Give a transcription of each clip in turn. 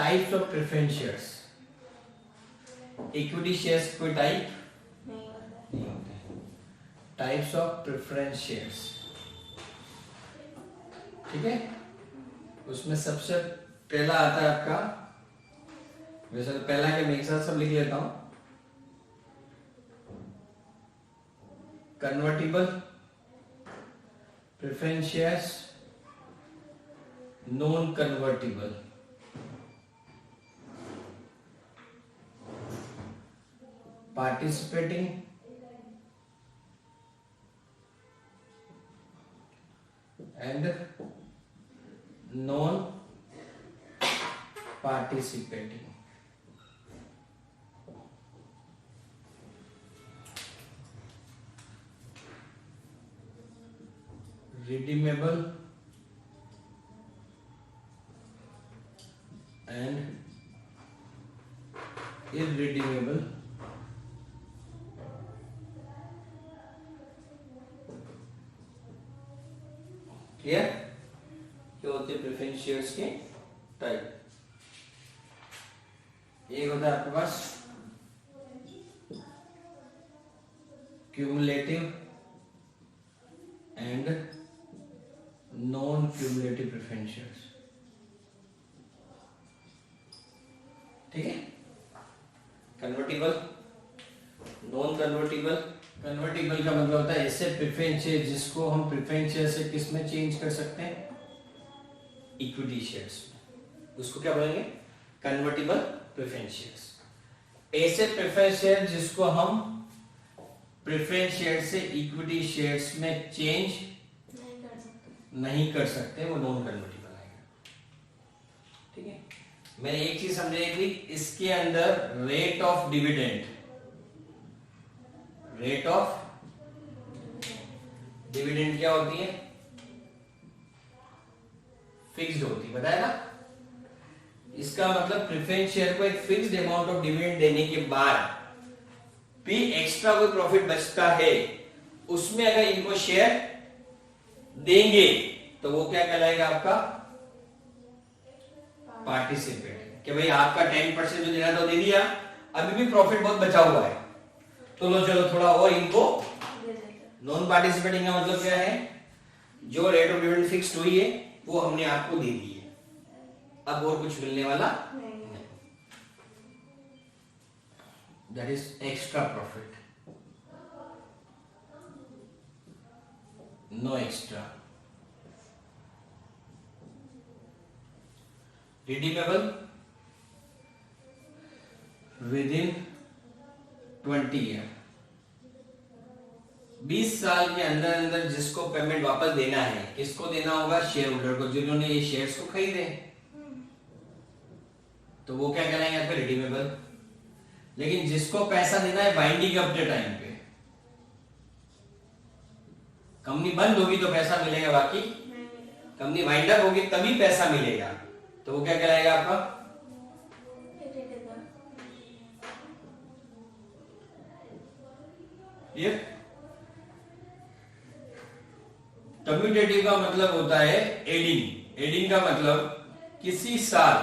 Types of preference shares, equity shares कोई type नहीं होते। टाइप्स ऑफ प्रेफरेंस शेयर्स, ठीक है। उसमें सबसे पहला आता है आपका, वैसे तो पहला क्या, मैं एक साथ सब लिख लेता हूं। Convertible preference shares, non convertible, participating and non participating. Redeemable and irredeemable, clear. क्या होते हैं प्रेफरेंस शेयर्स के टाइप। एक होता है आपके पास cumulative and non cumulative preference shares, ठीक है। Convertible, non convertible. कन्वर्टिबल का मतलब होता है ऐसे प्रेफरेंस शेयर जिसको हम प्रेफरेंस शेयर से किस में चेंज कर सकते हैं, इक्विटी शेयर्स में, उसको क्या बोलेंगे, कन्वर्टिबल प्रेफरेंस शेयर्स। ऐसे प्रेफरेंस शेयर जिसको हम प्रेफरेंस शेयर से इक्विटी शेयर्स में चेंज नहीं कर सकते, वो नॉन कन्वर्टिबल आएगा, ठीक है। मैंने एक चीज समझाई थी, इसके अंदर rate of dividend, rate of dividend क्या होती है, फिक्स्ड होती है, बताया ना। इसका मतलब प्रेफरेंस शेयर को एक फिक्स्ड अमाउंट ऑफ डिविडेंड देने के बाद भी एक्स्ट्रा कोई प्रॉफिट बचता है, उसमें अगर इनको शेयर देंगे तो वो क्या कहलाएगा, आपका पार्टिसिपेट। कि भाई आपका 10% जो देना था दे दिया, अभी भी प्रॉफिट बहुत बचा हुआ है, तो लो चलो थोड़ा और इनको। नॉन पार्टिसिपेटिंग का मतलब क्या है, जो रेट ऑफ डिविडेंड फिक्स्ड हुई है वो हमने आपको दे दी है, अब और कुछ मिलने वाला नहीं। That is extra profit, no extra. Redeemable within 20 year, 20 साल के अंदर अंदर जिसको पेमेंट वापस देना है, किसको देना होगा, शेयर होल्डर को, जिन्होंने ये शेयर्स को खरीदे, तो वो क्या कहलाएंगे आपके रिडीमेबल। लेकिन जिसको पैसा देना है बाइंडिंग अप के टाइम पे, कंपनी बंद होगी तो पैसा मिलेगा, बाकी कंपनी वाइंड अप होगी तभी पैसा मिलेगा, तो वो क्या कहलाएगा आपका, ये कम्यूटेटिव का मतलब होता है एडिंग। एडिंग का मतलब किसी साल,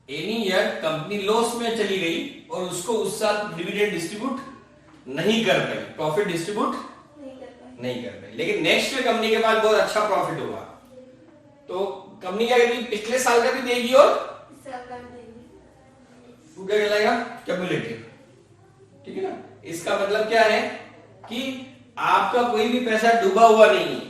एनी ईयर कंपनी लॉस में चली गई और उसको उस साल डिविडेंड डिस्ट्रीब्यूट नहीं कर पाई, प्रॉफिट डिस्ट्रीब्यूट नहीं कर पाई, लेकिन नेक्स्ट ईयर कंपनी के पास बहुत अच्छा प्रॉफिट होगा, तो कंपनी क्या करेगी, पिछले साल का भी देगी और वो क्या कहलाएगा, क्यूमुलेटिव, ठीक है ना। इसका मतलब क्या है कि आपका कोई भी पैसा डूबा हुआ नहीं है,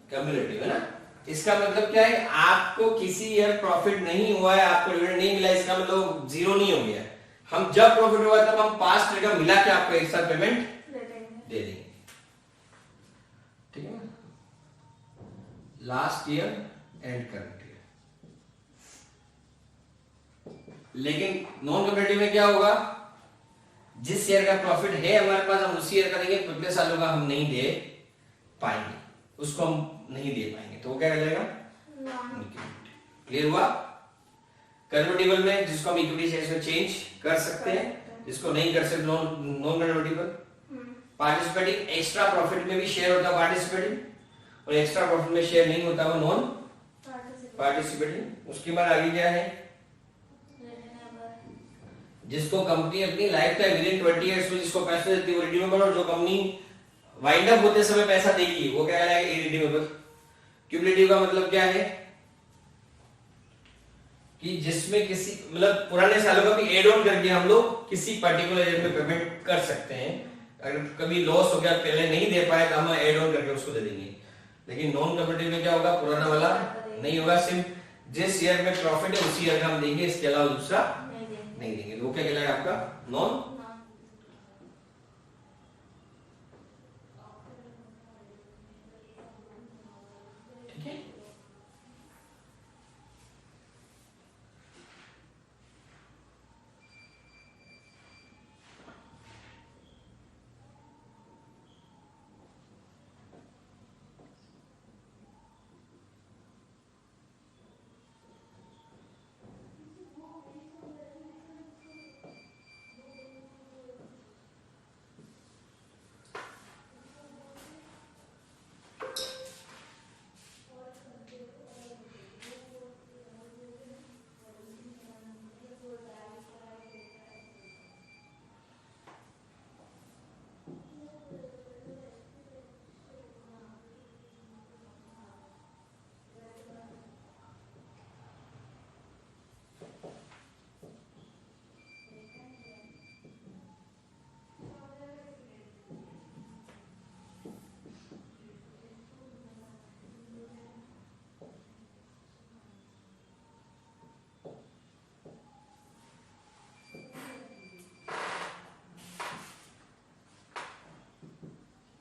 क्यूमुलेटिव है ना। इसका मतलब क्या है, आपको किसी ईयर प्रॉफिट नहीं हुआ है, आपको डिविडेंड नहीं मिला, इसका मतलब जीरो नहीं हो गया। हम जब प्रॉफिट हुआ तब हम पास्ट ईयर का मिला के आपको एक साथ पेमेंट दे देंगे, ठीक है ना। Last year and current year. लेकिन नॉन कम्युलेटिव में क्या होगा, जिस ईयर का प्रॉफिट है हमारे पास हम उसी ईयर का देंगे, पिछले सालों का हम नहीं दे पाएंगे, उसको हम नहीं दे पाएंगे, तो वो क्या कहलाएगा, क्लियर हुआ। कन्वर्टेबल में जिसको हम इक्विटी शेयर्स में चेंज कर सकते हैं, जिसको नहीं कर सकते non convertible. Participating extra profit में भी शेयर होता है पार्टिसिपेटिंग, और एक्स्ट्रा प्रॉफिट में शेयर नहीं होता वो नॉन पार्टिसिपेटिंग। उसके बाद आगे क्या है, जिसको कंपनी अपनी life time with in 20 years में जिसको पैसा देती है वो रिडीमेबल, और जो कंपनी वाइंड अप होते समय पैसा देगी वो क्या कहलाएगा, इरिडीमेबल। क्यूमुलेटिव का मतलब क्या है कि जिसमें किसी मतलब पुराने सालों का भी एड ऑन करके हम लोग किसी पर्टिकुलर ईयर में पेमेंट कर सकते हैं। अगर कभी लॉस हो गया, पहले नहीं दे पाए तो हम एड ऑन करके उसको दे देंगे। लेकिन नॉन कन्वर्टेबल में क्या होगा, पुराना वाला नहीं होगा, सिर्फ जिस ईयर में प्रॉफिट है उसी ईयर का हम देंगे, इसके अलावा दूसरा नहीं देंगे। तो वो क्या कहलाएगा आपका नॉन। ठीक है,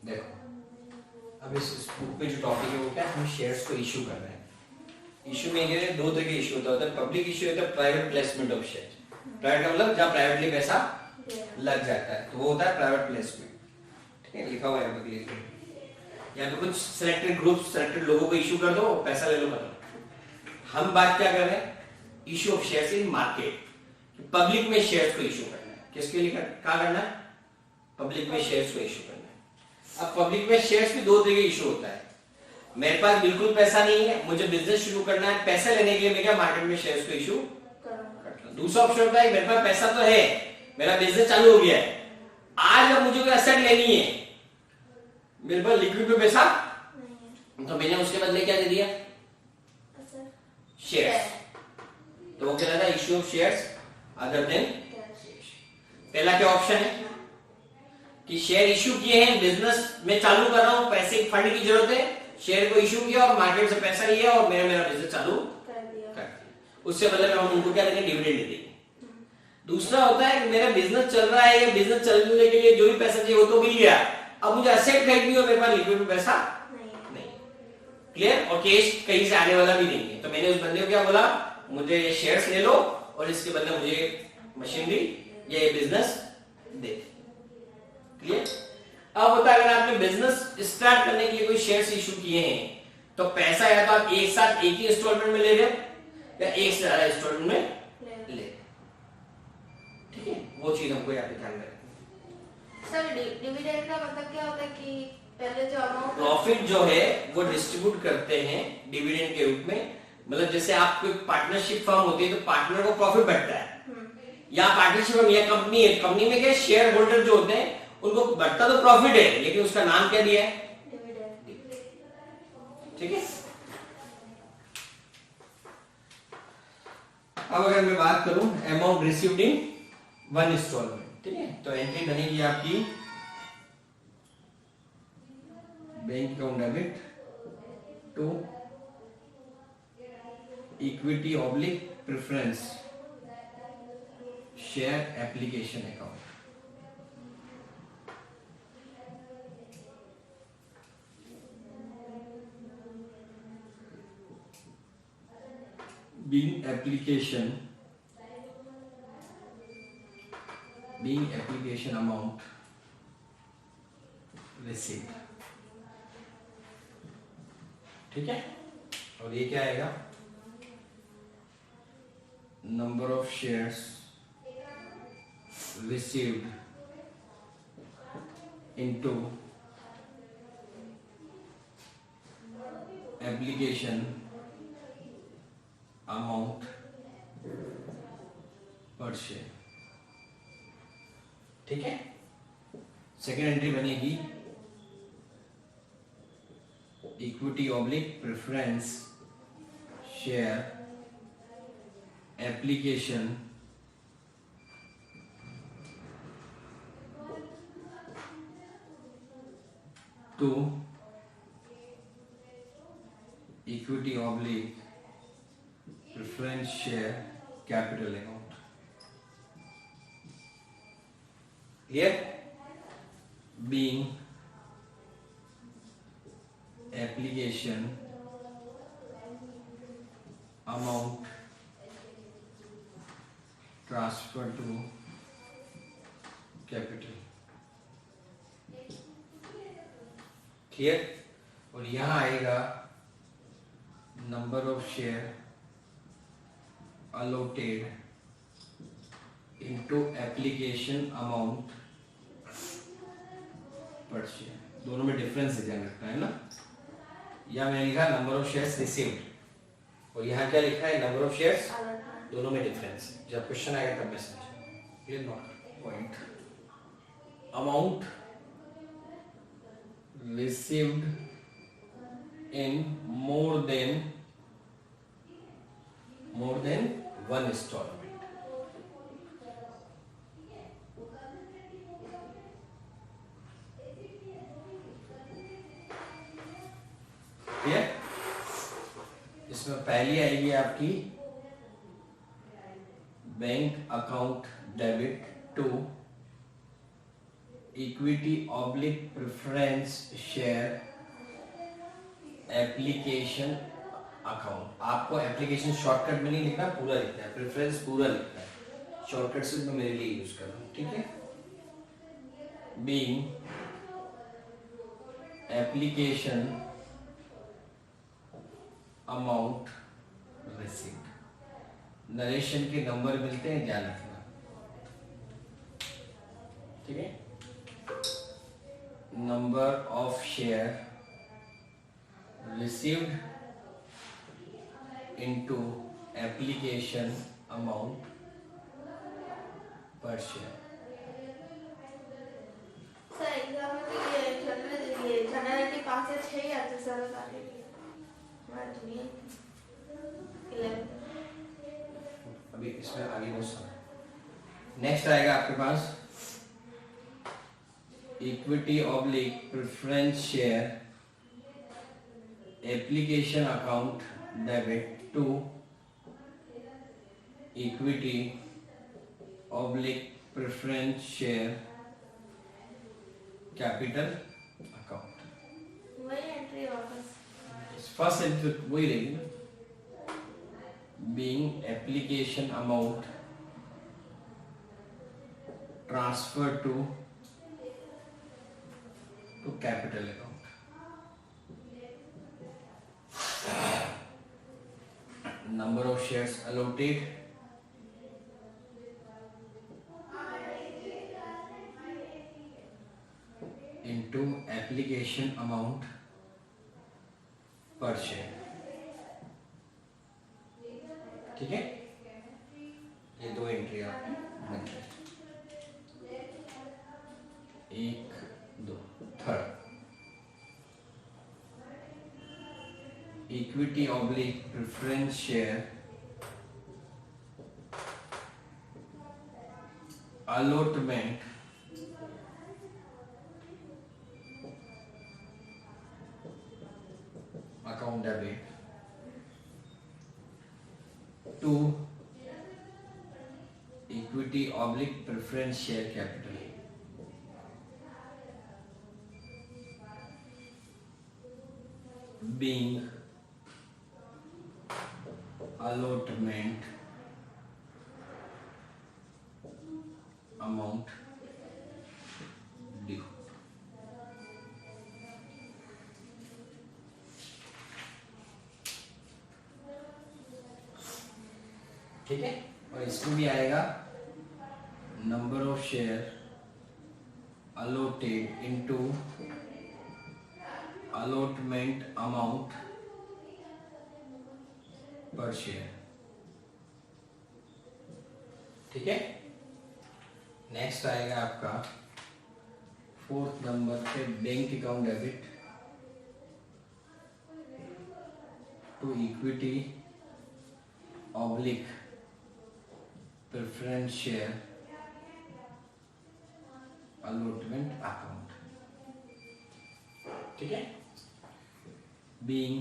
देखो अब इस बुक में जो टॉपिक है वो क्या है, हम शेयर्स को इशू कर रहे हैं। इशू में ये दो तरह के इशू होता है, पब्लिक इशू होता है private placement of share. Private का मतलब जहाँ प्राइवेटली पैसा लग जाता है तो वो होता है प्राइवेट प्लेसमेंट। ठीक है, लिखा हुआ है यहाँ पे, यहाँ पे कुछ सिलेक्टेड ग्रुप सिलेक्टेड लोगों को इशू कर दो, पैसा ले लो खत्म। हम बात क्या कर रहे हैं, issue of shares in market. Public में शेयर्स को इशू करना है, किसके लिए क्या करना है, पब्लिक में शेयर्स को इशू करना है। अब पब्लिक में शेयर्स भी दो तरह के इशू होता है। मेरे पास बिल्कुल पैसा नहीं है, मुझे बिजनेस शुरू करना है, पैसा लेने के लिए मैं क्या मार्केट में शेयर्स को इशू करता हूं। दूसरा ऑप्शन होता है मेरे पास पैसा तो है, मेरा बिजनेस चालू हो गया है, आज अब मुझे कोई एसेट लेनी है, मेरे पास लिक्विड में पैसा तो मैंने उसके बदले क्या दे दिया, शेयर्स। तो वो कहलाता है issue of shares other than. पहला क्या ऑप्शन है कि शेयर इशू किए हैं, बिजनेस में चालू कर रहा हूं, पैसे फंड की जरूरत है, शेयर को इशू किया और मार्केट से पैसा लिया और मेरा बिजनेस चालू कर दिया। उससे बदले में हम उनको क्या देंगे, डिविडेंड दे देंगे। दूसरा होता है कि मेरा बिजनेस चल रहा है, या बिजनेस चलने के लिए जो भी पैसा चाहिए वो तो मिल गया, अब मुझे एसेट खरीदनी हो, मेरे पास लिक्विड में पैसा नहीं। क्लियर, और कैश कहीं से आने वाला भी नहीं है, तो मैंने उस बंदे को क्या बोला, मुझे ये शेयर्स ले लो और इसके बदले मुझे मशीनरी या बिजनेस दे। क्लियर। अब होता है अगर आपने बिजनेस स्टार्ट करने के लिए कोई शेयर्स इशू किए हैं तो पैसा या तो आप एक साथ एक ही इंस्टॉलमेंट में ले रहे या एक से ज्यादा इंस्टॉलमेंट में ले। ठीक है, वो चीज हमको यहाँ पे ध्यान रखना। सर डिविडेंड का मतलब क्या होता है कि पहले जो अमाउंट प्रॉफिट जो है वो डिस्ट्रीब्यूट करते हैं डिविडेंड के रूप में। मतलब जैसे आपको पार्टनरशिप फर्म होती है तो पार्टनर को प्रॉफिट बढ़ता है, या पार्टनरशिप फर्म या कंपनी है, कंपनी में क्या शेयर होल्डर जो होते हैं उनको बढ़ता तो प्रॉफिट है, लेकिन उसका नाम क्या दिया है, ठीक है। अब अगर मैं बात करूं amount received in one instalment, ठीक है, तो एंट्री बनेगी आपकी bank account debit to equity oblique preference share application account. being application amount received, ठीक है। और ये क्या आएगा, number of shares received into application amount per share. ठीक है, सेकेंड एंट्री बनेगी equity oblique preference share application to equity oblique preference share capital account. Clear? being application amount transfer to capital. Clear? और यहां आएगा number of share allotted into application amount पर share. दोनों में difference ध्यान रखना है ना. यहाँ मैंने लिखा नंबर ऑफ शेयर्स रिसीव्ड और यहाँ क्या लिखा है नंबर ऑफ शेयर्स. दोनों में डिफरेंस है. जब क्वेश्चन आएगा तब मैं समझूंगा. Clear? Note point. Amount received in more than one installment. Clear? इसमें पहली आएगी आपकी bank account debit to equity oblique preference share application account. आपको एप्लीकेशन शॉर्टकट में नहीं लिखना, पूरा लिखना है. प्रेफरेंस पूरा लिखना है. शॉर्टकट से मैं मेरे लिए यूज कर रहा हूं. ठीक है? Being application amount received. Narration के नंबर मिलते हैं, ध्यान रखना. ठीक है? Number of share received into application amount पर शेयर. सर एग्जाम में तो ये जनरल के 5 से 6 आते सर सारे. अभी इसमें आगे बहुत सारा. नेक्स्ट आएगा आपके पास equity oblique preference share application account debit to equity oblique preference share capital account. वही एंट्री वापस फर्स्ट एंट्री वही रहेगी ना. Being application amount transfer to capital account. Number of shares allotted into application amount पर share. ठीक है? ये दो एंट्री आपकी बन गई. एक दो. Third equity oblique preference share allotment account debit to equity oblique preference share capital. Being allotment amount due. ठीक है? और इसमें भी आएगा number of share allotted into allotment amount per share. ठीक है। नेक्स्ट आएगा आपका 4th नंबर पे bank account debit to equity oblique preference share allotment account. ठीक है। being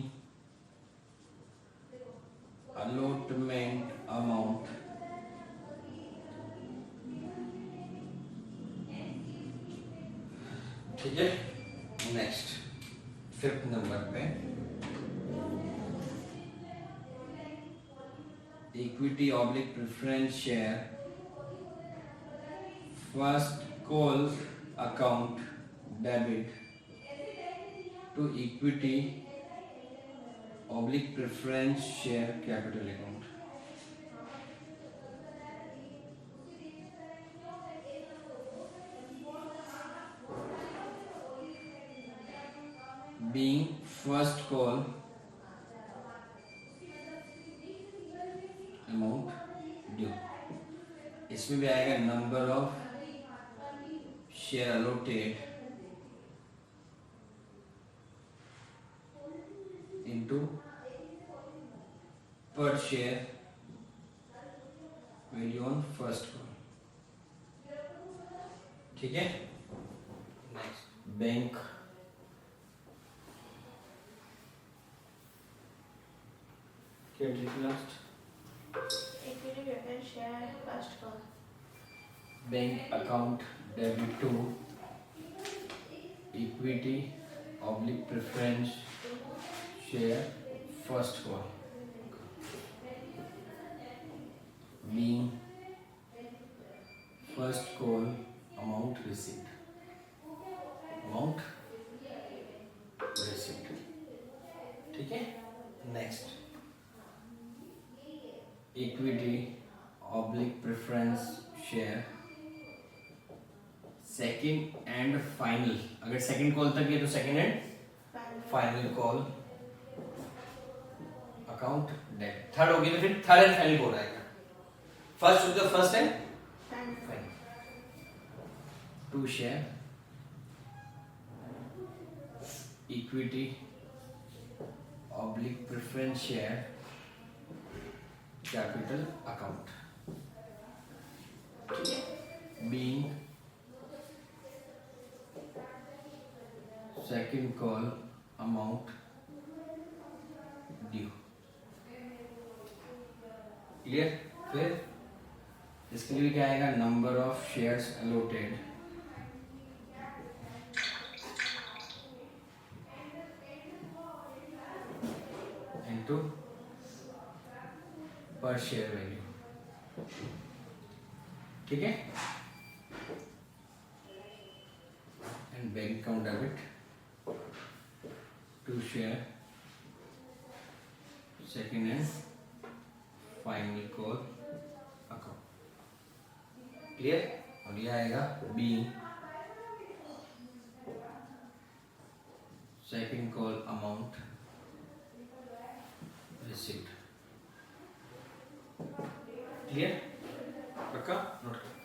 allotment amount ठीक है। नेक्स्ट 5th नंबर पे equity oblique preference share first call account debit to equity oblique preference share capital account. being first call amount due। इसमें भी आएगा number of share allotted into per share value on first call। ठीक है। Next bank last equity preference share first call bank account debit to equity oblique preference share first call being first call amount received ठीक है। Next equity oblique preference share second and final. अगर second call तक है तो second and final call account डेट। Third होगी तो फिर थर्ड एंड फाइनल कॉल आएगा। First with the first and final to share equity oblique preference share capital account being second call amount due। Clear. फिर इसके लिए क्या आएगा number of shares allotted into per share value। ठीक है। And bank account debit to share second and final call account. Clear. और यह आएगा being second call amount received. Clear. पक्का नोट कर।